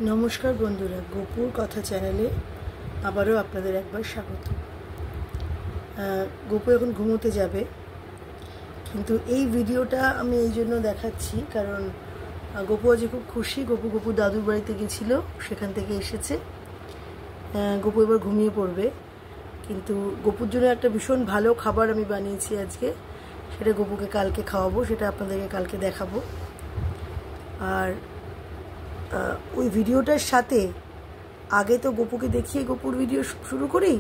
নমস্কার বন্ধুরা, গোপুর কথা চ্যানেলে আবারও আপনাদের একবার স্বাগত। গোপু এখন ঘুমোতে যাবে, কিন্তু এই ভিডিওটা আমি এই জন্য দেখাচ্ছি কারণ গোপু আজ খুব খুশি। গোপু দাদুর বাড়িতে গেছিলো, সেখান থেকে এসেছে। গোপু এবার ঘুমিয়ে পড়বে, কিন্তু গোপুর জন্য একটা ভীষণ ভালো খাবার আমি বানিয়েছি আজকে। সেটা গোপুকে কালকে খাওয়াবো, সেটা আপনাদেরকে কালকে দেখাবো। আর ওই ভিডিওটার সাথে আগে তো গোপুকে দেখিয়ে গোপুর ভিডিও শুরু করি,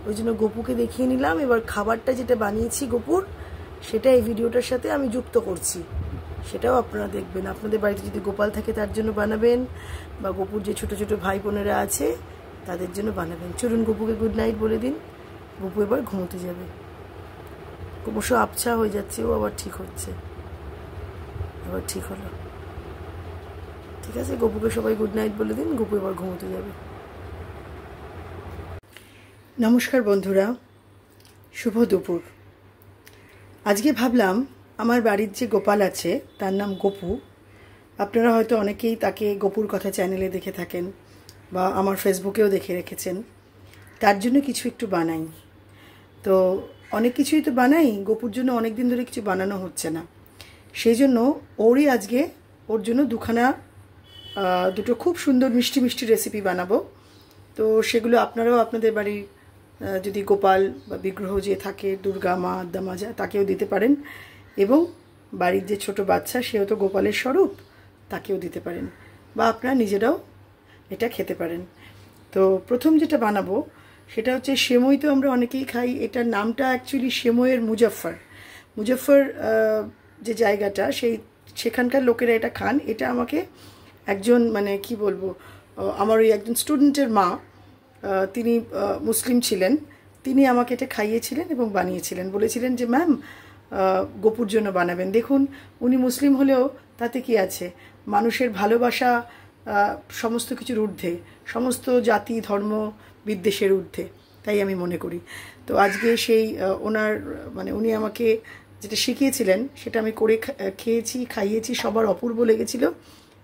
ওই জন্য গোপুকে দেখিয়ে নিলাম। এবার খাবারটা যেটা বানিয়েছি গোপুর, সেটা এই ভিডিওটার সাথে আমি যুক্ত করছি, সেটাও আপনারা দেখবেন। আপনাদের বাড়িতে যদি গোপাল থাকে তার জন্য বানাবেন, বা গোপুর যে ছোট ছোট ভাই বোনেরা আছে তাদের জন্য বানাবেন। চলুন গোপুকে গুড নাইট বলে দিন। গোপু এবার ঘুমোতে যাবে। ক্রমশ আবছা হয়ে যাচ্ছে, ও আবার ঠিক হচ্ছে। এবার ঠিক হলো, ঠিক আছে। গোপুকে সবাই গুড নাইট বলে দিন, গোপু এবার ঘুমোতে যাবে। নমস্কার বন্ধুরা, শুভ দুপুর। আজকে ভাবলাম আমার বাড়ির যে গোপাল আছে তার নাম গোপু। আপনারা হয়তো অনেকেই তাকে গোপুর কথা চ্যানেলে দেখে থাকেন, বা আমার ফেসবুকেও দেখে রেখেছেন। তার জন্য কিছু একটু বানাই। তো অনেক কিছুই তো বানাই, গোপুর জন্য অনেক দিন ধরে কিছু বানানো হচ্ছে না। সেই জন্য ওরই আজকে ওর জন্য দুটো খুব সুন্দর মিষ্টি মিষ্টি রেসিপি বানাবো। তো সেগুলো আপনারাও আপনাদের বাড়ির যদি গোপাল বা বিগ্রহ যে থাকে, দুর্গা মা, আদ্যা মা, তাকেও দিতে পারেন, এবং বাড়ির যে ছোট বাচ্চা সেও তো গোপালের স্বরূপ, তাকেও দিতে পারেন, বা আপনারা নিজেরাও এটা খেতে পারেন। তো প্রথম যেটা বানাবো সেটা হচ্ছে সেমই। তো আমরা অনেকেই খাই, এটার নামটা অ্যাকচুয়ালি সেমইয়ের মুজফ্ফর যে জায়গাটা, সেখানকার লোকেরা এটা খান। এটা আমাকে একজন, মানে কি বলবো, আমার ওই একজন স্টুডেন্টের মা, তিনি মুসলিম ছিলেন, তিনি আমাকে এটা খাইয়েছিলেন এবং বানিয়েছিলেন। বলেছিলেন যে ম্যাম, গোপুর জন্য বানাবেন। দেখুন, উনি মুসলিম হলেও তাতে কি আছে, মানুষের ভালোবাসা সমস্ত কিছুর ঊর্ধ্বে, সমস্ত জাতি ধর্ম বিদ্বেষের ঊর্ধ্বে, তাই আমি মনে করি। তো আজকে সেই উনি আমাকে যেটা শিখিয়েছিলেন সেটা আমি করে খেয়েছি, খাইয়েছি, সবার অপূর্ব লেগেছিল।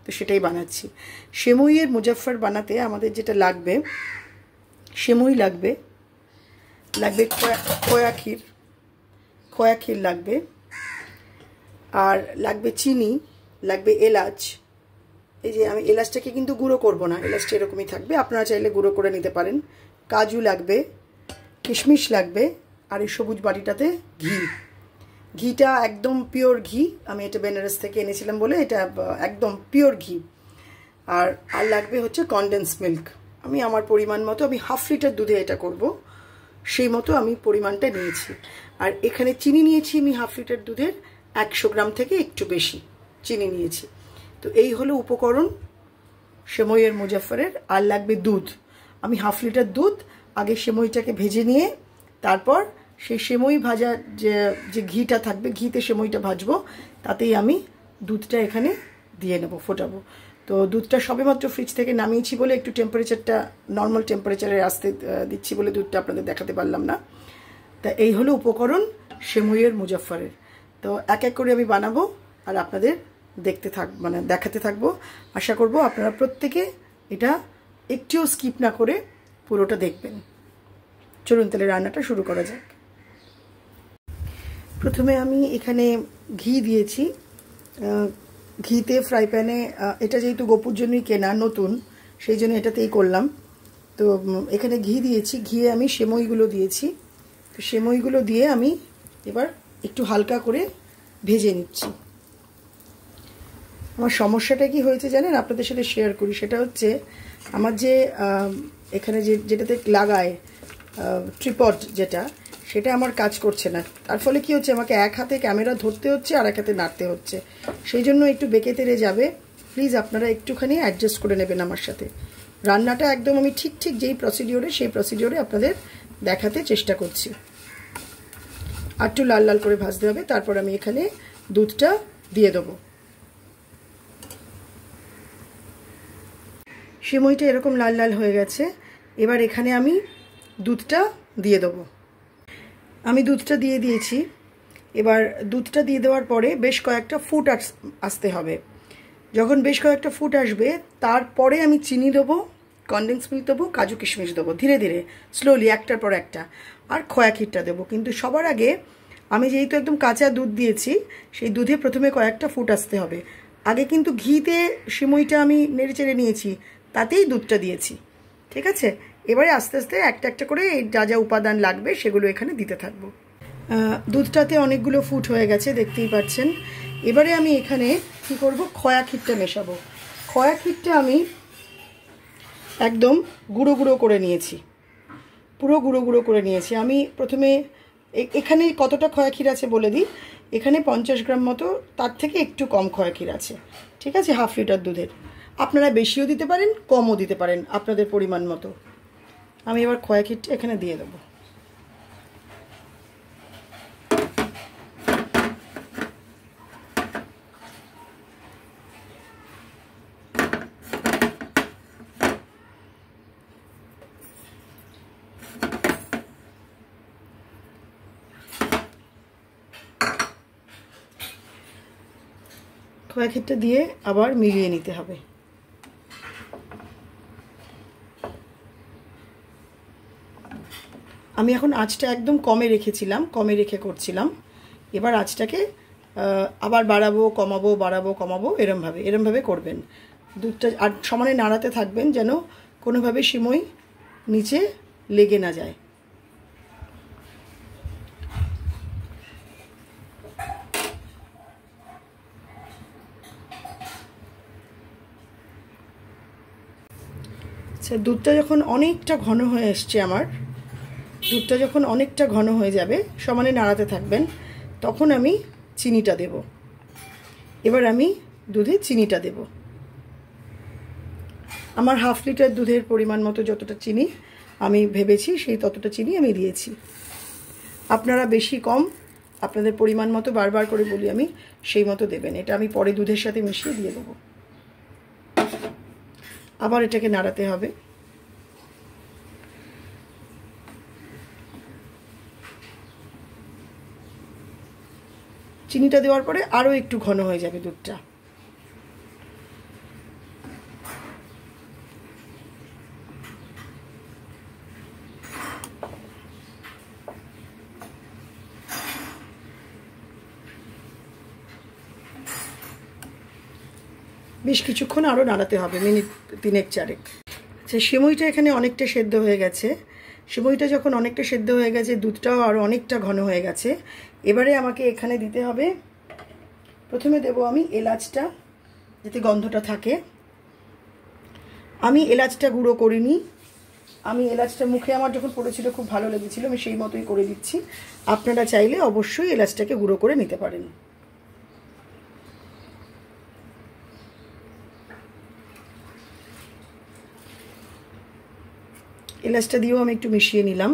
তো সেটাই বানাচ্ছি। সেমইয়ের মুজফ্ফর বানাতে আমাদের যেটা লাগবে, সেমই লাগবে খোয়া ক্ষীর লাগবে, আর লাগবে চিনি, লাগবে এলাচ। এই যে আমি এলাচটাকে কিন্তু গুঁড়ো করব না, এলাচটা এরকমই থাকবে, আপনারা চাইলে গুঁড়ো করে নিতে পারেন। কাজু লাগবে, কিশমিশ লাগবে, আর এই সবুজ বাটিটাতে ঘিটা একদম পিওর ঘি। আমি এটা বেনারস থেকে এনেছিলাম বলে এটা একদম পিওর ঘি। আর লাগবে হচ্ছে কনডেন্স মিল্ক। আমি আমার পরিমাণ মতো, আমি 1/2 লিটার দুধে এটা করব, সেই মতো আমি পরিমাণটা নিয়েছি। আর এখানে চিনি নিয়েছি আমি 1/2 লিটার দুধের 100 গ্রাম থেকে একটু বেশি চিনি নিয়েছি। তো এই হলো উপকরণ সেমইয়ের মুজফ্ফরের। আর লাগবে দুধ। আমি 1/2 লিটার দুধ আগে সেমইটাকে ভেজে নিয়ে, তারপর সেই সেমই ভাজা যে ঘিটা থাকবে, ঘিতে সেমইটা ভাজবো, তাতেই আমি দুধটা এখানে দিয়ে নেব, ফোটাবো। তো দুধটা সবেমাত্র ফ্রিজ থেকে নামিয়েছি বলে একটু টেম্পারেচারটা নর্মাল টেম্পারেচারে আসতে দিচ্ছি বলে দুধটা আপনাদের দেখাতে পারলাম না। তা এই হলো উপকরণ সেমইয়ের মুজফ্ফরের। তো এক এক করে আমি বানাবো আর আপনাদের দেখাতে থাকবো। আশা করব আপনারা প্রত্যেকে এটা একটুও স্কিপ না করে পুরোটা দেখবেন। চলুন তাহলে রান্নাটা শুরু করা যাক। প্রথমে আমি এখানে ঘি দিয়েছি। ঘিতে ফ্রাই প্যানে, এটা যেহেতু গোপুর জন্যই কেনা, নতুন, সেই জন্য এটাতেই করলাম। তো এখানে ঘি দিয়েছি, ঘিয়ে আমি সেমইগুলো দিয়েছি। তো সেমইগুলো দিয়ে আমি এবার একটু হালকা করে ভেজে নিচ্ছি। আমার সমস্যাটা কি হয়েছে জানেন, আপনাদের সাথে শেয়ার করি। সেটা হচ্ছে আমার যে এখানে যেটাতে লাগায় ট্রিপড, সেটা আমার কাজ করছে না। তার ফলে কি হচ্ছে, আমাকে এক হাতে ক্যামেরা ধরতে হচ্ছে আর এক হাতে নাড়তে হচ্ছে, সেই জন্য একটু বেঁকে তেড়ে যাবে। প্লিজ আপনারা একটুখানি অ্যাডজাস্ট করে নেবেন আমার সাথে। রান্নাটা একদম আমি ঠিক যেই প্রসিডিওরে, সেই প্রসিডিওরে আপনাদের দেখাতে চেষ্টা করছি। আর একটু লাল লাল করে ভাজতে হবে। তারপর আমি এখানে দুধটা দিয়ে দেবো। সেমইটা এরকম লাল লাল হয়ে গেছে। এবার এখানে আমি দুধটা দিয়ে দেবো। আমি দুধটা দিয়ে দিয়েছি। এবার দুধটা দিয়ে দেওয়ার পরে বেশ কয়েকটা ফুট আসতে হবে। যখন বেশ কয়েকটা ফুট আসবে তারপরে আমি চিনি দেবো, কনডেন্স মিল্ক দেবো, কাজু কিশমিশ দেবো, ধীরে ধীরে স্লোলি একটার পর একটা, আর খোয়া ক্ষীরটা দেবো। কিন্তু সবার আগে আমি যেহেতু একদম কাঁচা দুধ দিয়েছি, সেই দুধে প্রথমে কয়েকটা ফুট আসতে হবে। আগে কিন্তু ঘিতে সিমইটা আমি নেড়ে চেড়ে নিয়েছি, তাতেই দুধটা দিয়েছি, ঠিক আছে? এবারে আস্তে আস্তে একটা একটা করে যা যা উপাদান লাগবে সেগুলো এখানে দিতে থাকবো। দুধটাতে অনেকগুলো ফুট হয়ে গেছে, দেখতেই পাচ্ছেন। এবারে আমি এখানে কি করব, খোয়া ক্ষীরটা মেশাবো। খোয়া ক্ষীরটা আমি একদম গুঁড়ো গুঁড়ো করে নিয়েছি, পুরো গুঁড়ো গুঁড়ো করে নিয়েছি। আমি প্রথমে এখানে কতটা খোয়া ক্ষীর আছে বলে দিই। এখানে 50 গ্রাম মতো, তার থেকে একটু কম খোয়া ক্ষীর আছে, ঠিক আছে, হাফ লিটার দুধের। আপনারা বেশিও দিতে পারেন, কমও দিতে পারেন, আপনাদের পরিমাণ মতো। আমি এবার খোয়া ক্ষীরটা এখানে দিয়ে দেবো। খোয়া ক্ষীরটা দিয়ে আবার মিলিয়ে নিতে হবে। আমি এখন আঁচটা একদম কমে রেখেছিলাম, কমে রেখে করছিলাম। এবার আঁচটাকে আবার বাড়াবো কমাবো, বাড়াবো কমাবো, এরমভাবে করবেন। দুধটা আর সমানে নাড়াতে থাকবেন যেন কোনোভাবে সিমই নিচে লেগে না যায়। আচ্ছা, দুধটা যখন অনেকটা ঘন হয়ে এসছে আমার, দুধটা যখন অনেকটা ঘন হয়ে যাবে, সমানে নাড়াতে থাকবেন, তখন আমি চিনিটা দেব। এবার আমি দুধে চিনিটা দেব। আমার হাফ লিটার দুধের পরিমাণ মতো যতটা চিনি আমি ভেবেছি, সেই ততটা চিনি আমি দিয়েছি। আপনারা বেশি কম আপনাদের পরিমাণ মতো, বারবার করে বলি আমি, সেই মতো দেবেন। এটা আমি পরে দুধের সাথে মিশিয়ে দিয়ে দেবো। আবার এটাকে নাড়াতে হবে। চিনিটা দেওয়ার পরে আরও একটু ঘন হয়ে যাবে দুধটা। বেশ কিছুক্ষণ আরও নাড়াতে হবে, মিনিট 3-4। আচ্ছা, সিমইটা এখানে অনেকটা সেদ্ধ হয়ে গেছে। সিমইটা যখন অনেকটা সেদ্ধ হয়ে গেছে, দুধটাও আরও অনেকটা ঘন হয়ে গেছে। এবারে আমাকে এখানে দিতে হবে, প্রথমে দেব আমি এলাচটা, যাতে গন্ধটা থাকে। আমি এলাচটা গুঁড়ো করিনি, আমি এলাচটা মুখে আমার যখন পড়েছিল খুব ভালো লেগেছিল, আমি সেই মতোই করে দিচ্ছি। আপনারা চাইলে অবশ্যই এলাচটাকে গুঁড়ো করে নিতে পারেন। এলাচটা দিয়েও আমি একটু মিশিয়ে নিলাম।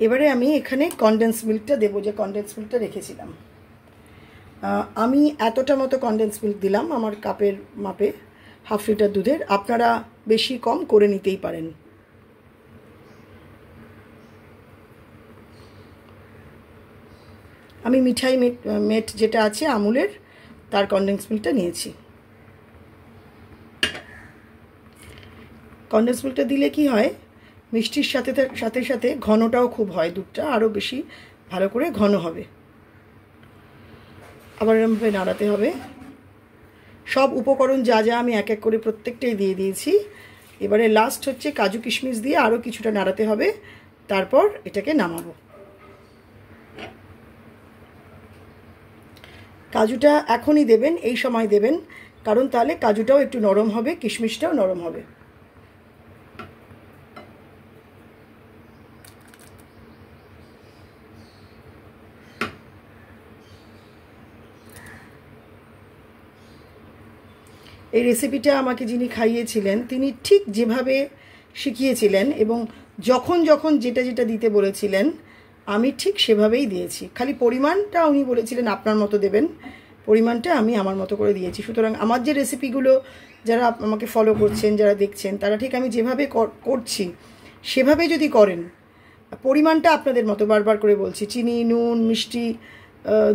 এবারে আমি এখানে কনডেন্স মিল্কটা দেবো, যে কনডেন্স মিল্কটা রেখেছিলাম। আমি এতটা মতো কনডেন্স মিল্ক দিলাম আমার কাপের মাপে, হাফ লিটার দুধের। আপনারা বেশি কম করে নিতেই পারেন। আমি মিঠাই মেট যেটা আছে আমুলের, তার কনডেন্স মিল্কটা নিয়েছি। কনডেন্স মিল্কটা দিলে কি হয়, মিষ্টির সাথে সাথে সাথে ঘনটাও খুব হয়, দুধটা আরও বেশি ভালো করে ঘন হবে। আবার এরকমভাবে নাড়াতে হবে। সব উপকরণ যা যা আমি এক এক করে প্রত্যেকটাই দিয়ে দিয়েছি। এবারে লাস্ট হচ্ছে কাজু কিশমিশ দিয়ে আরও কিছুটা নাড়াতে হবে, তারপর এটাকে নামাবো। কাজুটা এখনই দেবেন, এই সময় দেবেন, কারণ তাহলে কাজুটাও একটু নরম হবে, কিশমিশটাও নরম হবে। এই রেসিপিটা আমাকে যিনি খাইয়েছিলেন, তিনি ঠিক যেভাবে শিখিয়েছিলেন এবং যখন যখন যেটা যেটা দিতে বলেছিলেন আমি ঠিক সেভাবেই দিয়েছি। খালি পরিমাণটা উনি বলেছিলেন আপনার মতো দেবেন, পরিমাণটা আমি আমার মতো করে দিয়েছি। সুতরাং আমার যে রেসিপিগুলো যারা আমাকে ফলো করছেন, যারা দেখছেন, তারা ঠিক আমি যেভাবে করছি সেভাবে যদি করেন, পরিমাণটা আপনাদের মতো, বারবার করে বলছি, চিনি, নুন, মিষ্টি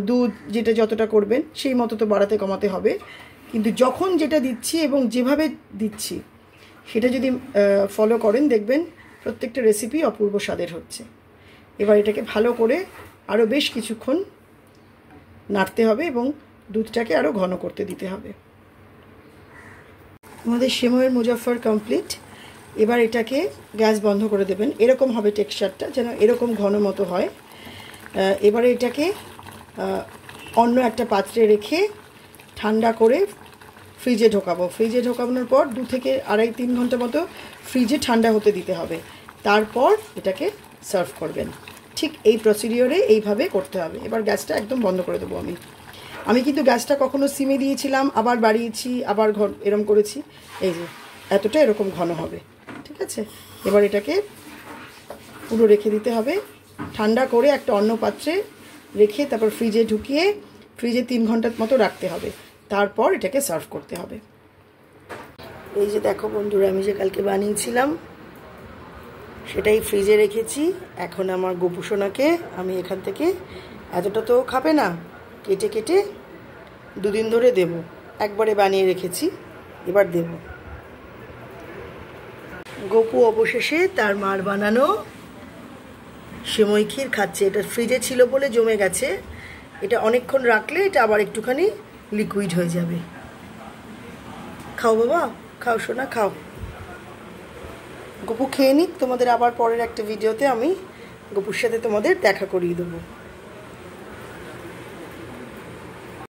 দুধ যেটা যতটা করবেন সেই মতো তো বাড়াতে কমাতে হবে, কিন্তু যখন যেটা দিচ্ছি এবং যেভাবে দিচ্ছি সেটা যদি ফলো করেন দেখবেন প্রত্যেকটা রেসিপি অপূর্ব স্বাদের হচ্ছে। এবার এটাকে ভালো করে আরও বেশ কিছুক্ষণ নাড়তে হবে এবং দুধটাকে আরও ঘন করতে দিতে হবে। আমাদের সেমাইয়ের মুজাফফর কমপ্লিট। এবার এটাকে গ্যাস বন্ধ করে দেবেন, এরকম হবে টেক্সচারটা, যেন এরকম ঘন মতো হয়। এবারে এটাকে অন্য একটা পাত্রে রেখে ঠান্ডা করে ফ্রিজে ঢোকাবো। ফ্রিজে ঢোকানোর পর 2 থেকে 2.5-3 ঘন্টা মতো ফ্রিজে ঠান্ডা হতে দিতে হবে, তারপর এটাকে সার্ভ করবেন। ঠিক এই প্রসিডিওরে এইভাবে করতে হবে। এবার গ্যাসটা একদম বন্ধ করে দেবো। আমি কিন্তু গ্যাসটা কখনো সিমে দিয়েছিলাম, আবার বাড়িয়েছি, আবার এরকম করেছি। এই যে এতটা এরকম ঘন হবে, ঠিক আছে। এবার এটাকে পুরো রেখে দিতে হবে, ঠান্ডা করে একটা অন্য পাত্রে রেখে তারপর ফ্রিজে ঢুকিয়ে ফ্রিজে 3 ঘন্টার মতো রাখতে হবে, তারপর এটাকে সার্ভ করতে হবে। এই যে দেখো বন্ধুরা, আমি যে কালকে বানিয়েছিলাম সেটাই ফ্রিজে রেখেছি। এখন আমার গোপু সোনাকে আমি এখান থেকে, এতটা তো খাবে না, কেটে কেটে 2 দিন ধরে দেব। একবারে বানিয়ে রেখেছি, এবার দেব। গোপু অবশেষে তার মার বানানো সেমই ক্ষীর খাচ্ছে। এটা ফ্রিজে ছিল বলে জমে গেছে, এটা অনেকক্ষণ রাখলে এটা আবার একটুখানি লিকুইড হয়ে যাবে। খাও বাবা, খাও সোনা, খাও। গোপু খেয়ে নিক, তোমাদের আবার পরের একটা ভিডিওতে আমি গোপুর সাথে তোমাদের দেখা করিয়ে দেবো।